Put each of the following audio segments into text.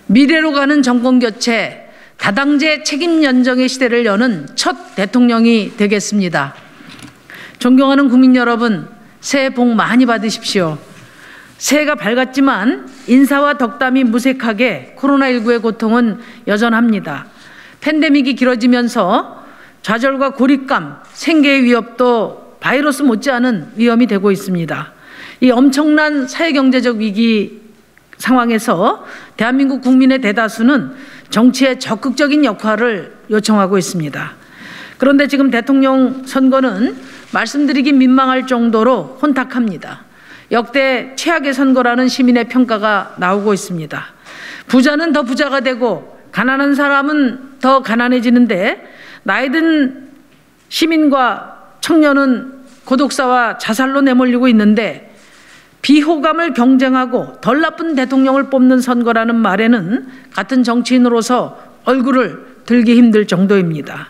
미래로 가는 정권교체, 다당제 책임 연정의 시대를 여는 첫 대통령이 되겠습니다. 존경하는 국민 여러분, 새해 복 많이 받으십시오. 새해가 밝았지만 인사와 덕담이 무색하게 코로나19의 고통은 여전합니다. 팬데믹이 길어지면서 좌절과 고립감, 생계의 위협도 바이러스 못지않은 위험이 되고 있습니다. 이 엄청난 사회경제적 위기 상황에서 대한민국 국민의 대다수는 정치의 적극적인 역할을 요청하고 있습니다. 그런데 지금 대통령 선거는 말씀드리기 민망할 정도로 혼탁합니다. 역대 최악의 선거라는 시민의 평가가 나오고 있습니다. 부자는 더 부자가 되고 가난한 사람은 더 가난해지는데 나이든 시민과 청년은 고독사와 자살로 내몰리고 있는데 비호감을 경쟁하고 덜 나쁜 대통령을 뽑는 선거라는 말에는 같은 정치인으로서 얼굴을 들기 힘들 정도입니다.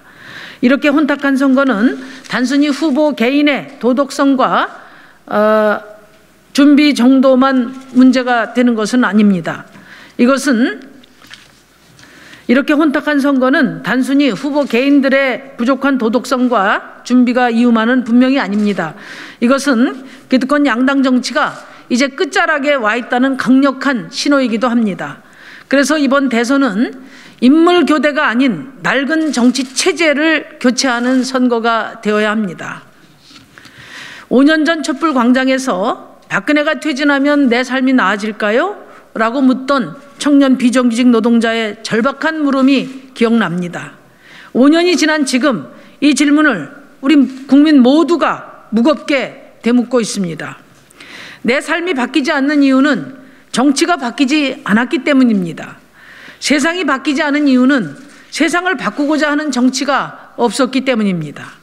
이렇게 혼탁한 선거는 단순히 후보 개인의 도덕성과 준비 정도만 문제가 되는 것은 아닙니다. 이렇게 혼탁한 선거는 단순히 후보 개인들의 부족한 도덕성과 준비가 이유만은 분명히 아닙니다. 이것은 기득권 양당 정치가 이제 끝자락에 와 있다는 강력한 신호이기도 합니다. 그래서 이번 대선은 인물 교대가 아닌 낡은 정치 체제를 교체하는 선거가 되어야 합니다. 5년 전 촛불 광장에서 박근혜가 퇴진하면 내 삶이 나아질까요? 라고 묻던 청년 비정규직 노동자의 절박한 물음이 기억납니다. 5년이 지난 지금 이 질문을 우리 국민 모두가 무겁게 되묻고 있습니다. 내 삶이 바뀌지 않는 이유는 정치가 바뀌지 않았기 때문입니다. 세상이 바뀌지 않은 이유는 세상을 바꾸고자 하는 정치가 없었기 때문입니다.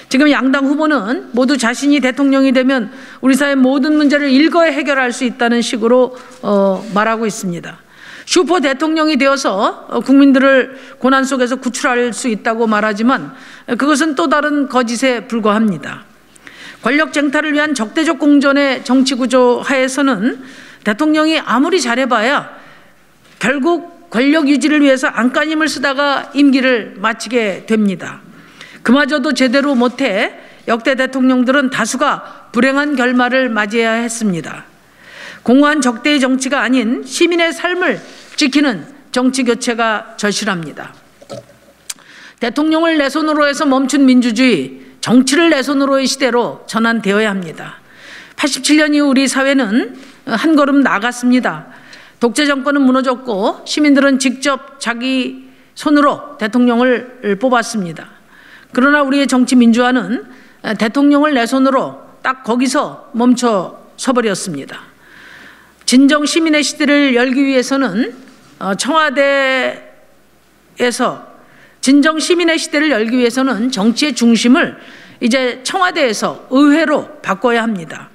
지금 양당 후보는 모두 자신이 대통령이 되면 우리 사회 모든 문제를 일거에 해결할 수 있다는 식으로 말하고 있습니다. 슈퍼 대통령이 되어서 국민들을 고난 속에서 구출할 수 있다고 말하지만 그것은 또 다른 거짓에 불과합니다. 권력 쟁탈을 위한 적대적 공존의 정치 구조 하에서는 대통령이 아무리 잘해봐야 결국 권력 유지를 위해서 안간힘을 쓰다가 임기를 마치게 됩니다. 그마저도 제대로 못해 역대 대통령들은 다수가 불행한 결말을 맞이해야 했습니다. 공허한 적대의 정치가 아닌 시민의 삶을 지키는 정치 교체가 절실합니다. 대통령을 내 손으로 해서 멈춘 민주주의, 정치를 내 손으로의 시대로 전환되어야 합니다. 87년 이후 우리 사회는 한 걸음 나아갔습니다. 독재 정권은 무너졌고 시민들은 직접 자기 손으로 대통령을 뽑았습니다. 그러나 우리의 정치 민주화는 대통령을 내 손으로 딱 거기서 멈춰 서버렸습니다. 진정 시민의 시대를 열기 위해서는 진정 시민의 시대를 열기 위해서는 정치의 중심을 이제 청와대에서 의회로 바꿔야 합니다.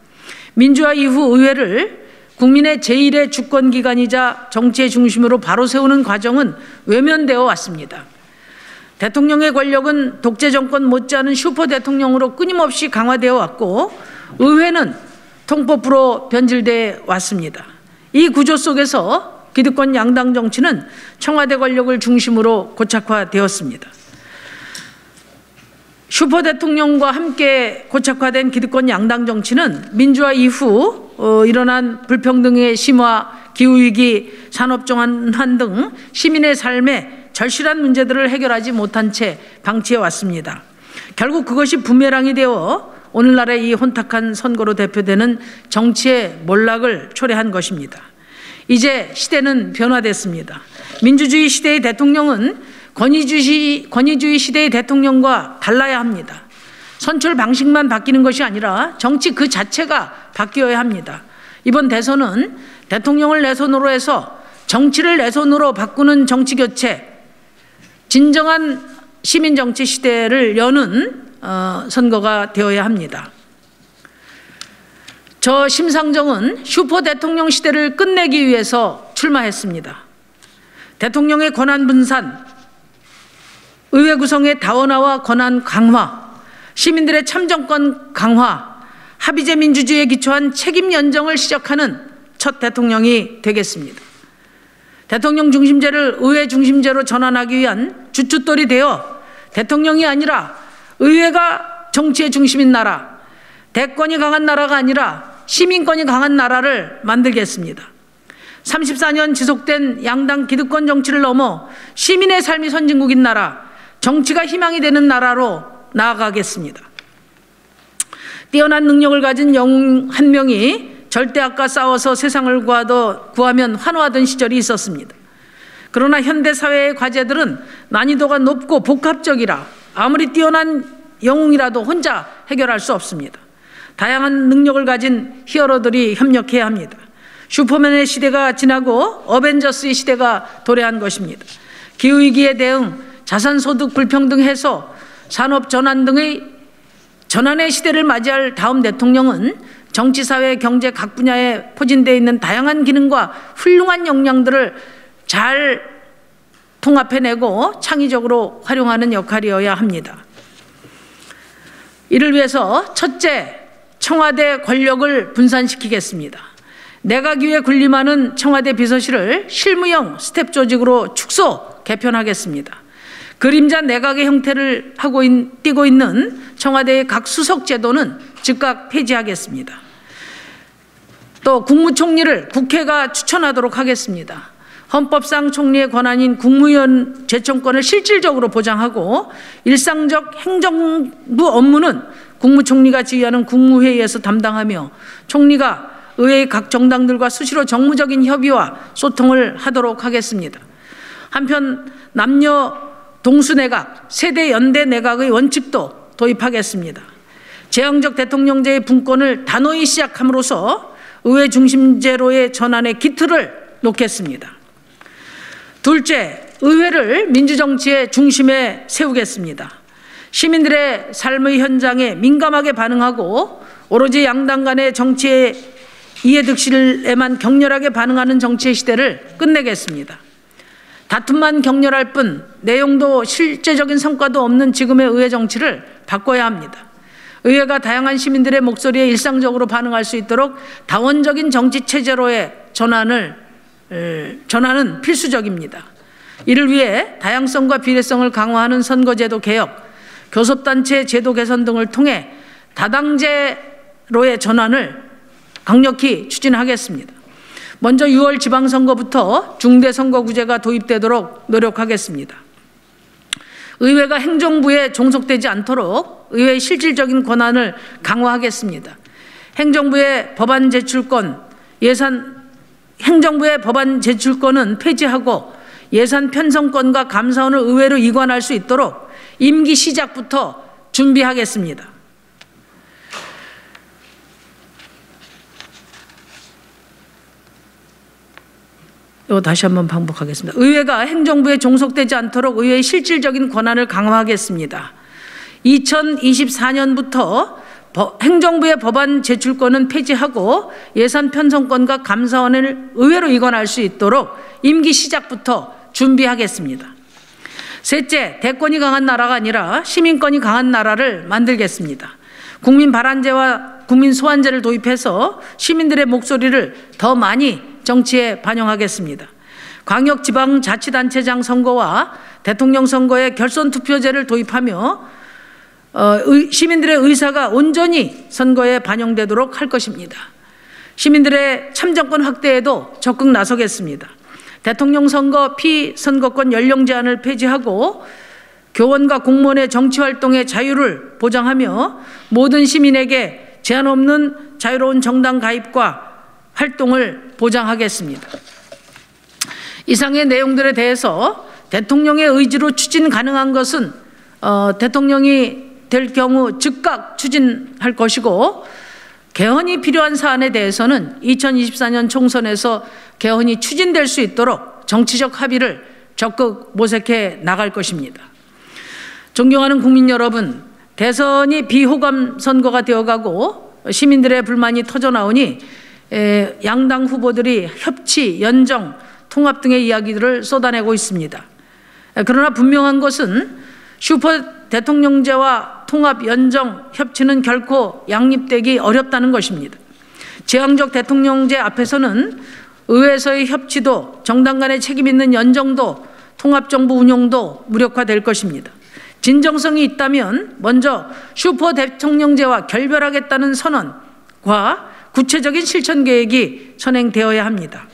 민주화 이후 의회를 국민의 제1의 주권기관이자 정치의 중심으로 바로 세우는 과정은 외면되어 왔습니다. 대통령의 권력은 독재 정권 못지않은 슈퍼 대통령으로 끊임없이 강화되어 왔고 의회는 통법부로 변질되어 왔습니다. 이 구조 속에서 기득권 양당 정치는 청와대 권력을 중심으로 고착화되었습니다. 슈퍼 대통령과 함께 고착화된 기득권 양당 정치는 민주화 이후 일어난 불평등의 심화, 기후위기, 산업정한 등 시민의 삶에 절실한 문제들을 해결하지 못한 채 방치해 왔습니다. 결국 그것이 부메랑이 되어 오늘날의 이 혼탁한 선거로 대표되는 정치의 몰락을 초래한 것입니다. 이제 시대는 변화됐습니다. 민주주의 시대의 대통령은 권위주의 시대의 대통령과 달라야 합니다. 선출 방식만 바뀌는 것이 아니라 정치 그 자체가 바뀌어야 합니다. 이번 대선은 대통령을 내 손으로 해서 정치를 내 손으로 바꾸는 정치 교체, 진정한 시민 정치 시대를 여는 선거가 되어야 합니다. 저 심상정은 슈퍼 대통령 시대를 끝내기 위해서 출마했습니다. 대통령의 권한 분산, 의회 구성의 다원화와 권한 강화, 시민들의 참정권 강화, 합의제 민주주의에 기초한 책임 연정을 시작하는 첫 대통령이 되겠습니다. 대통령 중심제를 의회 중심제로 전환하기 위한 주춧돌이 되어 대통령이 아니라 의회가 정치의 중심인 나라, 대권이 강한 나라가 아니라 시민권이 강한 나라를 만들겠습니다. 34년 지속된 양당 기득권 정치를 넘어 시민의 삶이 선진국인 나라, 정치가 희망이 되는 나라로 나아가겠습니다. 뛰어난 능력을 가진 영웅 한 명이 절대악과 싸워서 세상을 구하면 환호하던 시절이 있었습니다. 그러나 현대사회의 과제들은 난이도가 높고 복합적이라 아무리 뛰어난 영웅이라도 혼자 해결할 수 없습니다. 다양한 능력을 가진 히어로들이 협력해야 합니다. 슈퍼맨의 시대가 지나고 어벤져스의 시대가 도래한 것입니다. 기후위기에 대응, 자산소득 불평등 해소, 산업 전환 등의 전환의 시대를 맞이할 다음 대통령은 정치, 사회, 경제 각 분야에 포진되어 있는 다양한 기능과 훌륭한 역량들을 잘 통합해내고 창의적으로 활용하는 역할이어야 합니다. 이를 위해서 첫째, 청와대 권력을 분산시키겠습니다. 내각 위에 군림하는 청와대 비서실을 실무형 스텝 조직으로 축소, 개편하겠습니다. 그림자 내각의 형태를 띠고 있는 청와대의 각 수석 제도는 즉각 폐지하겠습니다. 또 국무총리를 국회가 추천하도록 하겠습니다. 헌법상 총리의 권한인 국무위원 제청권을 실질적으로 보장하고 일상적 행정부 업무는 국무총리가 지휘하는 국무회의에서 담당하며 총리가 의회의 각 정당들과 수시로 정무적인 협의와 소통을 하도록 하겠습니다. 한편 남녀 동수내각, 세대 연대 내각의 원칙도 도입하겠습니다. 제왕적 대통령제의 분권을 단호히 시작함으로써 의회 중심제로의 전환의 기틀을 놓겠습니다. 둘째, 의회를 민주정치의 중심에 세우겠습니다. 시민들의 삶의 현장에 민감하게 반응하고 오로지 양당 간의 정치의 이해득실에만 격렬하게 반응하는 정치의 시대를 끝내겠습니다. 다툼만 격렬할 뿐 내용도 실제적인 성과도 없는 지금의 의회 정치를 바꿔야 합니다. 의회가 다양한 시민들의 목소리에 일상적으로 반응할 수 있도록 다원적인 정치 체제로의 전환은 필수적입니다. 이를 위해 다양성과 비례성을 강화하는 선거제도 개혁, 교섭단체 제도 개선 등을 통해 다당제로의 전환을 강력히 추진하겠습니다. 먼저 6월 지방선거부터 중대선거구제가 도입되도록 노력하겠습니다. 의회가 행정부에 종속되지 않도록 의회의 실질적인 권한을 강화하겠습니다. 행정부의 법안 제출권은 폐지하고 예산 편성권과 감사원을 의회로 이관할 수 있도록 임기 시작부터 준비하겠습니다. 이거 다시 한번 반복하겠습니다. 의회가 행정부에 종속되지 않도록 의회의 실질적인 권한을 강화하겠습니다. 2024년부터 행정부의 법안 제출권은 폐지하고 예산 편성권과 감사원을 의회로 이관할 수 있도록 임기 시작부터 준비하겠습니다. 셋째, 대권이 강한 나라가 아니라 시민권이 강한 나라를 만들겠습니다. 국민 발안제와 국민 소환제를 도입해서 시민들의 목소리를 더 많이 정치에 반영하겠습니다. 광역지방자치단체장 선거와 대통령 선거에 결선투표제를 도입하며 시민들의 의사가 온전히 선거에 반영되도록 할 것입니다. 시민들의 참정권 확대에도 적극 나서겠습니다. 대통령 선거 피선거권 연령 제한을 폐지하고 교원과 공무원의 정치활동의 자유를 보장하며 모든 시민에게 제한 없는 자유로운 정당 가입과 활동을 보장하겠습니다. 이상의 내용들에 대해서 대통령의 의지로 추진 가능한 것은 대통령이 될 경우 즉각 추진할 것이고, 개헌이 필요한 사안에 대해서는 2024년 총선에서 개헌이 추진될 수 있도록 정치적 합의를 적극 모색해 나갈 것입니다. 존경하는 국민 여러분, 대선이 비호감 선거가 되어가고 시민들의 불만이 터져나오니 양당 후보들이 협치, 연정, 통합 등의 이야기들을 쏟아내고 있습니다. 그러나 분명한 것은 슈퍼 대통령제와 통합, 연정, 협치는 결코 양립되기 어렵다는 것입니다. 제왕적 대통령제 앞에서는 의회에서의 협치도, 정당 간의 책임 있는 연정도, 통합정부 운용도 무력화될 것입니다. 진정성이 있다면 먼저 슈퍼 대통령제와 결별하겠다는 선언과 구체적인 실천 계획이 선행되어야 합니다.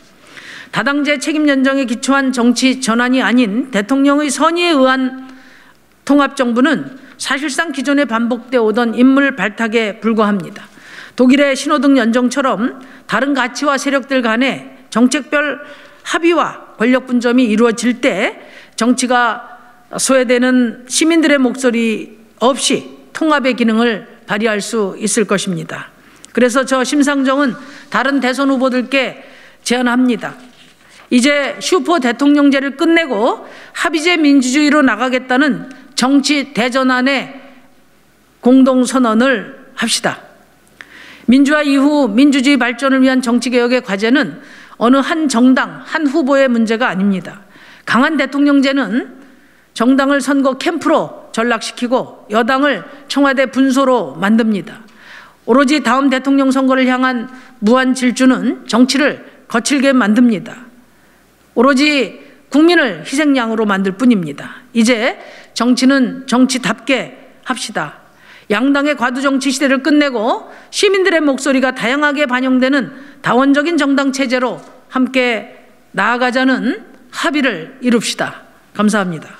다당제 책임 연정에 기초한 정치 전환이 아닌 대통령의 선의에 의한 통합정부는 사실상 기존에 반복되어 오던 인물 발탁에 불과합니다. 독일의 신호등 연정처럼 다른 가치와 세력들 간의 정책별 합의와 권력 분점이 이루어질 때 정치가 소외되는 시민들의 목소리 없이 통합의 기능을 발휘할 수 있을 것입니다. 그래서 저 심상정은 다른 대선 후보들께 제안합니다. 이제 슈퍼 대통령제를 끝내고 합의제 민주주의로 나가겠다는 정치 대전환의 공동선언을 합시다. 민주화 이후 민주주의 발전을 위한 정치개혁의 과제는 어느 한 정당, 한 후보의 문제가 아닙니다. 강한 대통령제는 정당을 선거 캠프로 전락시키고 여당을 청와대 분소로 만듭니다. 오로지 다음 대통령 선거를 향한 무한 질주는 정치를 거칠게 만듭니다. 오로지 국민을 희생양으로 만들 뿐입니다. 이제 정치는 정치답게 합시다. 양당의 과두정치 시대를 끝내고 시민들의 목소리가 다양하게 반영되는 다원적인 정당 체제로 함께 나아가자는 합의를 이룹시다. 감사합니다.